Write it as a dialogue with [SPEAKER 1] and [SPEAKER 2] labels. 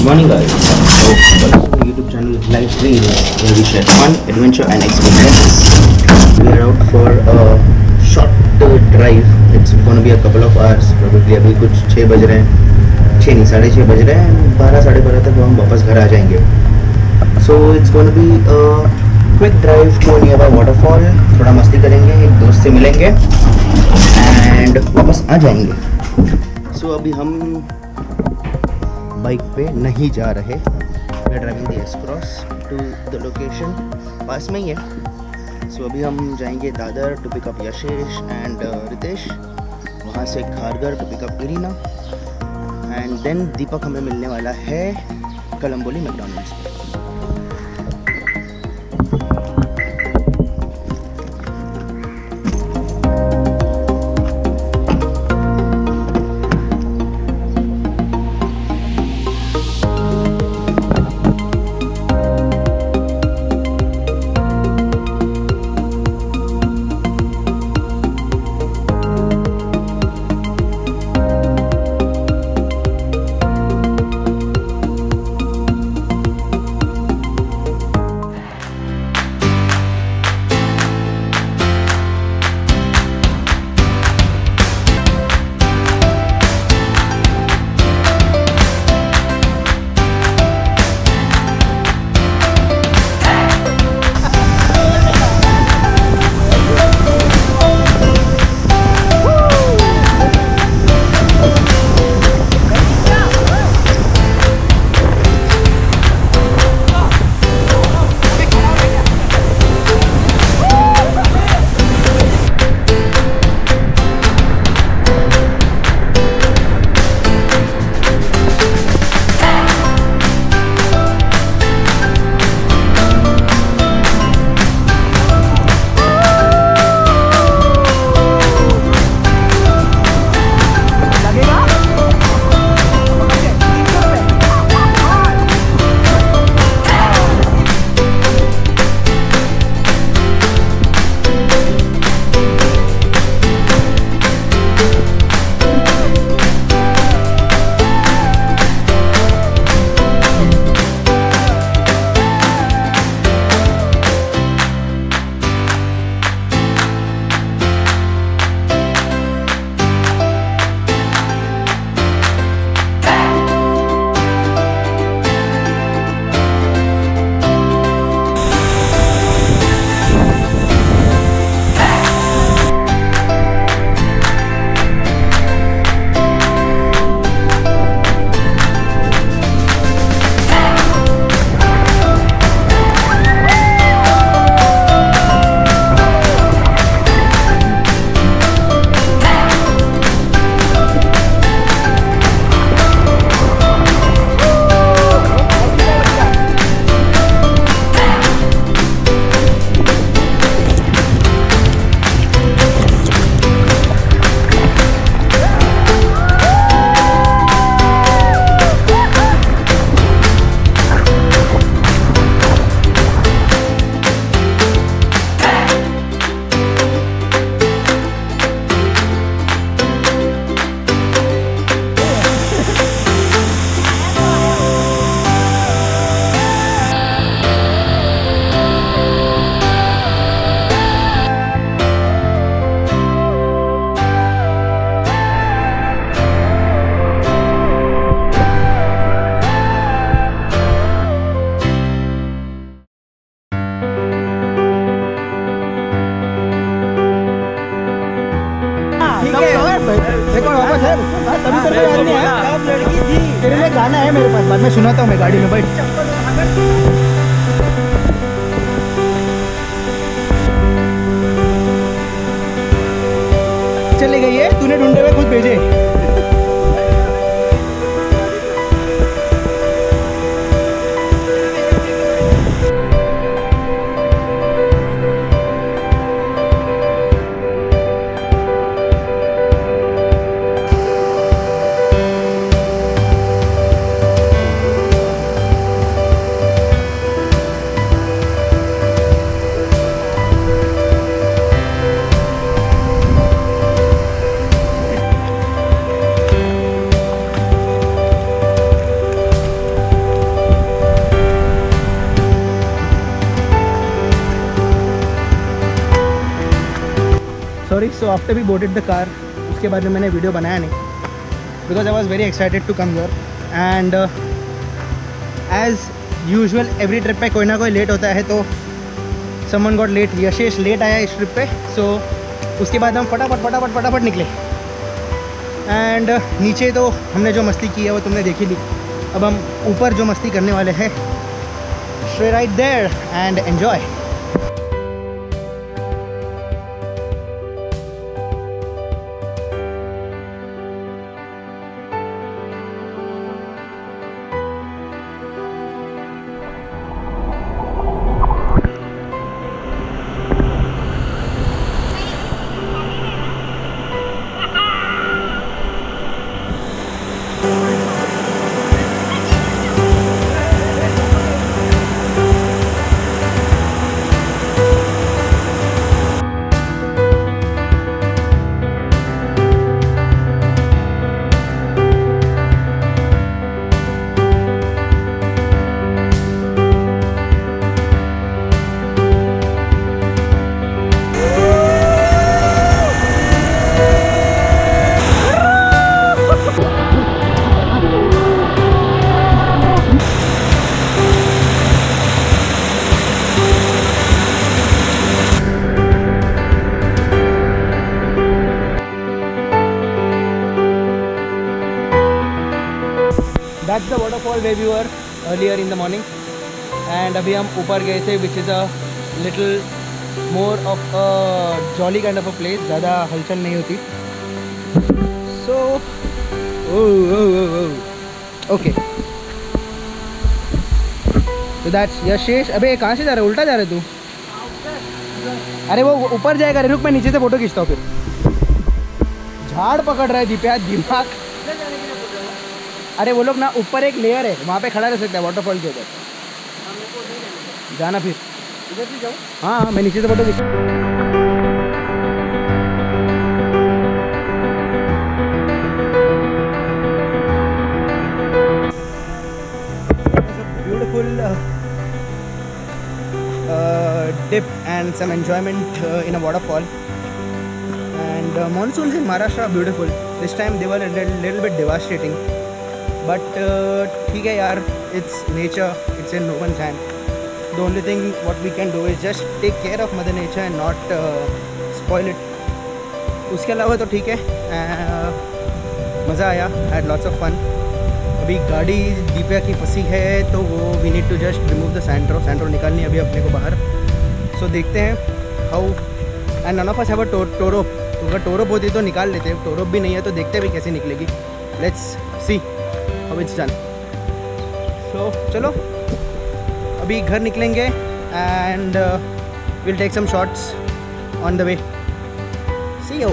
[SPEAKER 1] morning guys. So welcome to the YouTube channel Live Stream where we share fun, adventure and experiences. We are out for a short drive. It's gonna be a couple of hours probably. अभी कुछ 6 बज रहे हैं, 6 नहीं 6:30 बज रहे हैं, 12 साढ़े 12 तक हम वापस घर आ जाएंगे. So it's gonna be a quick drive to nearby waterfall. थोड़ा मस्ती करेंगे, एक दोस्त से मिलेंगे and वापस आ जाएंगे. So अभी हम बाइक पे नहीं जा रहे. We are driving the S-Cross to the location, पास में ही है. सो अभी हम जाएंगे Dadar to pick up Yashesh and Ritesh, वहाँ से Kharghar to pick up Irina and then Deepak हमें मिलने वाला है कलम्बोली मैकडॉनल्ड्स पे.
[SPEAKER 2] तेरे लिए गाना है मेरे पास, बाद में सुनाता हूँ मैं. गाड़ी में बैठ. चले गई है, तूने ढूंढे हुए खुद भेजे. So after we boarded the car, उसके बाद में मैंने वीडियो बनाया नहीं because I was very excited to come here and as usual every trip पे कोई ना कोई लेट होता है, तो someone got late. Yashesh late आया इस ट्रिप पे, सो उसके बाद हम फटाफट निकले एंड नीचे तो हमने जो मस्ती की है वो तुमने देखी ली। अब हम ऊपर जो मस्ती करने वाले हैं, stay right there and enjoy. That's the waterfall where we were earlier in the morning and अभी हम ऊपर गए थे which is a little more of a jolly kind of a place, ज़्यादा हलचल नहीं होती। So okay, so that's Yashesh. अबे कहाँ से जा रहा है, उल्टा जा रहा है तू? अरे वो ऊपर जाएगा, रुक मैं नीचे से फोटो खींचता हूँ फिर। झाड़ पकड़ रहा है दिव्या, दिमाग। अरे वो लोग ना ऊपर एक लेयर है, वहाँ पे खड़ा रह सकता है वाटरफॉल के उधर। जाना फिर इधर से जाओ। हाँ मैं नीचे से फोटो खींच। Beautiful dip and some enjoyment in a waterfall. And monsoons in Maharashtra are beautiful. This time they were a little bit devastating. But ठीक है यार, it's nature, it's in no one's hand. The only thing what we can do is just take care of mother nature and not spoil it. उसके अलावा तो ठीक है, मज़ा आया, had lots of fun. अभी गाड़ी दीपिया की फंसी है तो वो we need to just remove the sandro निकालनी है अभी अपने को बाहर। So देखते हैं how, and none of us have a tow rope, तो अगर tow rope होती तो निकाल लेते, tow rope भी नहीं है तो देखते हैं भी कैसे निकलेगी। Let's see how it's done. So चलो अभी घर निकलेंगे and we'll take some shots on the way. See you.